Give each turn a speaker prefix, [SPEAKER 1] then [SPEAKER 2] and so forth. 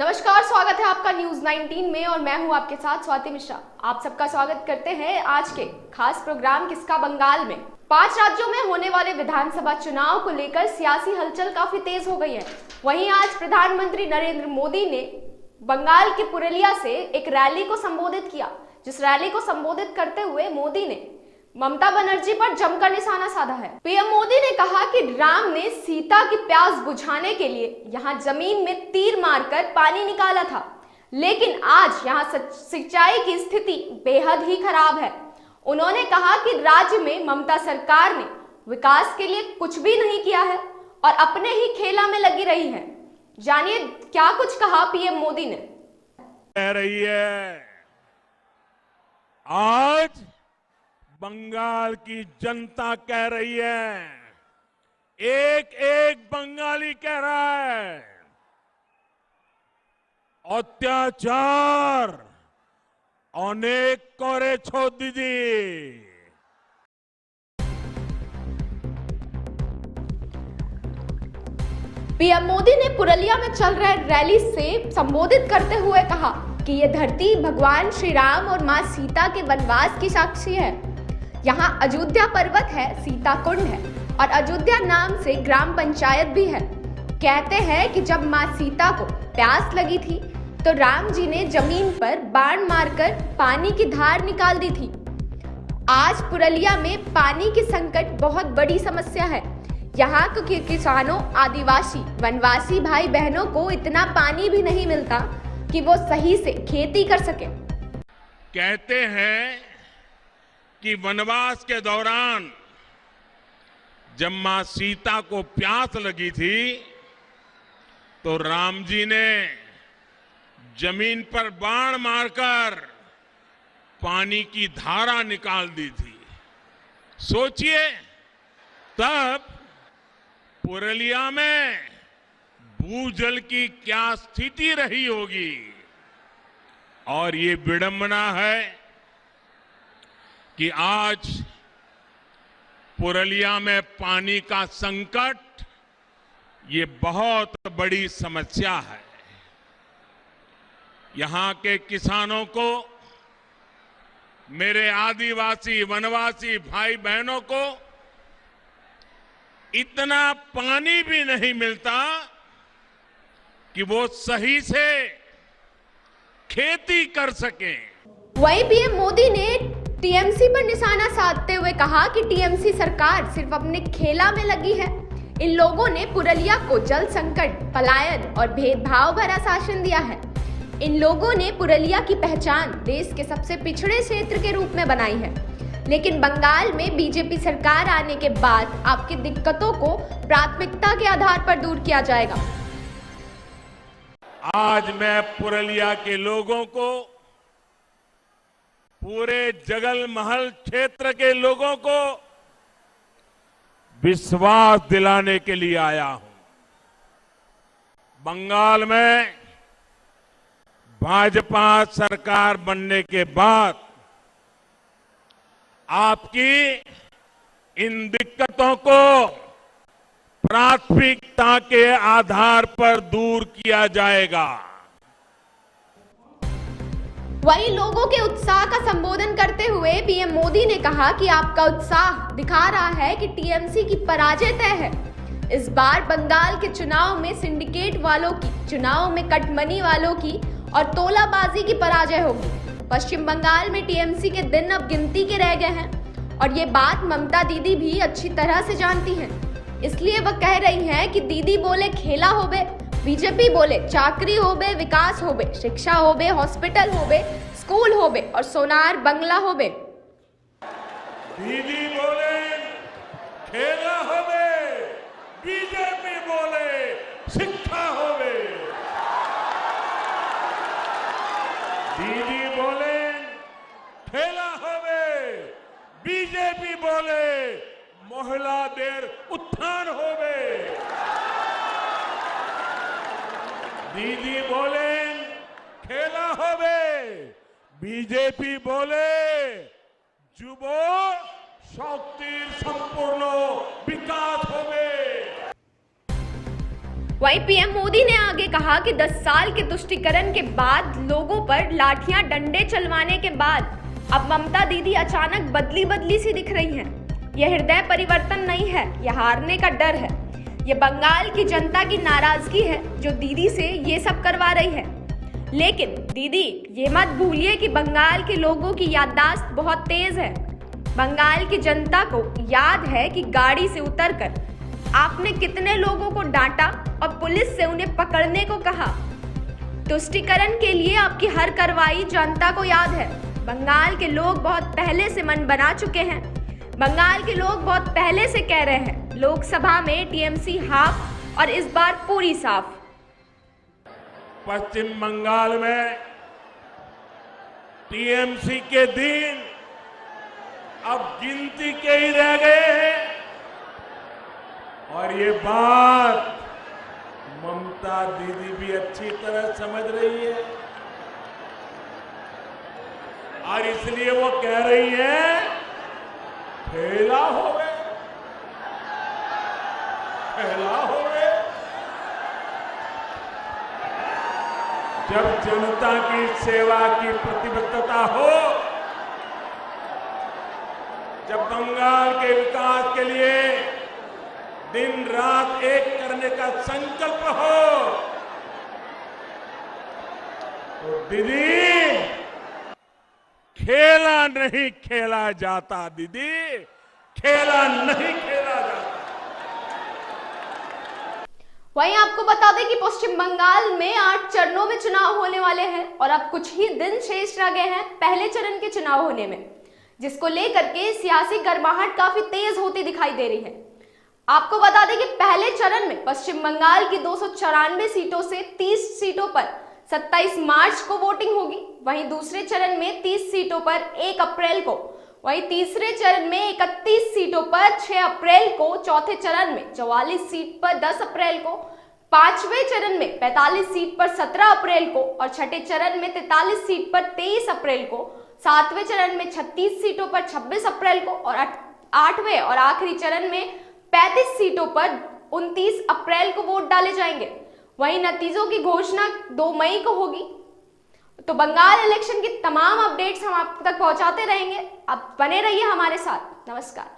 [SPEAKER 1] नमस्कार, स्वागत है आपका न्यूज 19 में और मैं हूं आपके साथ स्वाति मिश्रा। आप सबका स्वागत करते हैं आज के खास प्रोग्राम किसका बंगाल में। 5 राज्यों में होने वाले विधानसभा चुनाव को लेकर सियासी हलचल काफी तेज हो गई है। वहीं आज प्रधानमंत्री नरेंद्र मोदी ने बंगाल के पुरुलिया से एक रैली को संबोधित किया, जिस रैली को संबोधित करते हुए मोदी ने ममता बनर्जी पर जमकर निशाना साधा है। पीएम मोदी ने कहा कि राम ने सीता की प्यास बुझाने के लिए यहां जमीन में तीर मारकर पानी निकाला था, लेकिन आज यहां सिंचाई की स्थिति बेहद ही खराब है। उन्होंने कहा कि राज्य में ममता सरकार ने विकास के लिए कुछ भी नहीं किया है और अपने ही खेला में लगी रही है। जानिए क्या कुछ कहा पीएम मोदी ने।
[SPEAKER 2] कह रही है आज बंगाल की जनता कह रही है, एक एक बंगाली कह रहा है, अत्याचार अनेक करे छोड़ दीजिए।
[SPEAKER 1] पीएम मोदी ने पुरुलिया में चल रहे रैली से संबोधित करते हुए कहा कि यह धरती भगवान श्री राम और मां सीता के वनवास की साक्षी है। यहाँ अयोध्या पर्वत है, सीता कुंड है और अयोध्या नाम से ग्राम पंचायत भी है। कहते हैं कि जब मां सीता को प्यास लगी थी तो राम जी ने जमीन पर बाण मारकर पानी की धार निकाल दी थी। आज पुरुलिया में पानी की संकट बहुत बड़ी समस्या है। यहाँ के किसानों, आदिवासी, वनवासी भाई बहनों को इतना पानी भी नहीं मिलता कि वो सही से खेती कर सके।
[SPEAKER 2] कहते हैं कि वनवास के दौरान जब मां सीता को प्यास लगी थी तो राम जी ने जमीन पर बाण मारकर पानी की धारा निकाल दी थी। सोचिए तब पुरुलिया में भूजल की क्या स्थिति रही होगी। और ये विडंबना है कि आज पुरुलिया में पानी का संकट ये बहुत बड़ी समस्या है। यहां के किसानों को, मेरे आदिवासी वनवासी भाई बहनों को इतना पानी भी नहीं मिलता कि वो सही से खेती कर सकें।
[SPEAKER 1] वहीं पीएम मोदी ने टीएमसी पर निशाना साधते हुए कहा कि टीएमसी सरकार सिर्फ अपने खेला में लगी है। इन लोगों ने पुरुलिया को जल संकट, पलायन और भेदभाव भरा शासन दिया है। इन लोगों ने पुरुलिया की पहचान देश के सबसे पिछड़े क्षेत्र के रूप में बनाई है। लेकिन बंगाल में बीजेपी सरकार आने के बाद आपकी दिक्कतों को प्राथमिकता के आधार पर दूर किया जाएगा।
[SPEAKER 2] आज मैं पुरुलिया के लोगों को, पूरे जगल महल क्षेत्र के लोगों को विश्वास दिलाने के लिए आया हूं। बंगाल में भाजपा सरकार बनने के बाद आपकी इन दिक्कतों को प्राथमिकता के आधार पर दूर किया जाएगा।
[SPEAKER 1] वहीं लोगों के उत्साह का संबोधन करते हुए पीएम मोदी ने कहा कि आपका उत्साह दिखा रहा है कि टीएमसी की पराजय तय है। इस बार बंगाल के चुनाव में सिंडिकेट वालों की, चुनाव में कटमनी वालों की और तोलाबाजी की पराजय होगी। पश्चिम बंगाल में टीएमसी के दिन अब गिनती के रह गए हैं और ये बात ममता दीदी भी अच्छी तरह से जानती हैं। इसलिए वह कह रही हैं कि दीदी बोले खेला होबे, बीजेपी बोले चाकरी होबे, विकास होबे, शिक्षा होबे, हॉस्पिटल होबे, स्कूल होबे और सोनार बंगला होबे।
[SPEAKER 2] दीदी बोले खेला होबे, बीजेपी बोले शिक्षा होबे। दीदी बोले खेला होबे, बीजेपी बोले महिला देर उत्थान होबे। दीदी बोले खेला होबे, बीजेपी बोले যুব শক্তির সম্পূর্ণ বিকাশ হবে।
[SPEAKER 1] वहीं पीएम मोदी ने आगे कहा कि 10 साल के तुष्टीकरण के बाद, लोगों पर लाठियां डंडे चलवाने के बाद अब ममता दीदी अचानक बदली सी दिख रही हैं। यह हृदय परिवर्तन नहीं है, यह हारने का डर है। यह बंगाल की जनता की नाराजगी है जो दीदी से ये सब करवा रही है। लेकिन दीदी, ये मत भूलिए कि बंगाल के लोगों की याददाश्त बहुत तेज है। बंगाल की जनता को याद है कि गाड़ी से उतरकर आपने कितने लोगों को डांटा और पुलिस से उन्हें पकड़ने को कहा। तुष्टीकरण के लिए आपकी हर कार्रवाई जनता को याद है। बंगाल के लोग बहुत पहले से मन बना चुके हैं। बंगाल के लोग बहुत पहले से कह रहे हैं, लोकसभा में टीएमसी हाफ और इस बार पूरी साफ।
[SPEAKER 2] पश्चिम बंगाल में टीएमसी के दिन अब गिनती के ही रह गए हैं और ये बात ममता दीदी भी अच्छी तरह समझ रही है और इसलिए वो कह रही है, खेला हो गए, खेला हो गए। जब जनता की सेवा की प्रतिबद्धता हो, जब बंगाल के विकास के लिए दिन रात एक करने का संकल्प हो, तो दीदी, खेला नहीं खेला जाता दीदी, खेला नहीं खेला जाता।
[SPEAKER 1] वहीं आपको बता दें कि पश्चिम बंगाल में 8 चरणों में चुनाव होने वाले हैं और अब कुछ ही दिन शेष रह गए हैं पहले चरण के चुनाव होने में, जिसको लेकर के सियासी गर्माहट काफी तेज होती दिखाई दे रही है। आपको बता दें कि पहले चरण में पश्चिम बंगाल की 294 सीटों से 30 सीटों पर 27 मार्च को वोटिंग होगी। वहीं दूसरे चरण में 30 सीटों पर 1 अप्रैल को, वहीं तीसरे चरण में 31 सीटों पर 6 अप्रैल को, चौथे चरण में 44 सीट पर 10 अप्रैल को, पांचवें चरण में 45 सीट पर 17 अप्रैल को और छठे चरण में 43 सीट पर 23 अप्रैल को, सातवें चरण में 36 सीटों पर 26 अप्रैल को और आठवें और आखिरी चरण में 35 सीटों पर 29 अप्रैल को वोट डाले जाएंगे। वहीं नतीजों की घोषणा 2 मई को होगी। तो बंगाल इलेक्शन की तमाम अपडेट्स हम आप तक पहुंचाते रहेंगे। आप बने रहिए हमारे साथ। नमस्कार।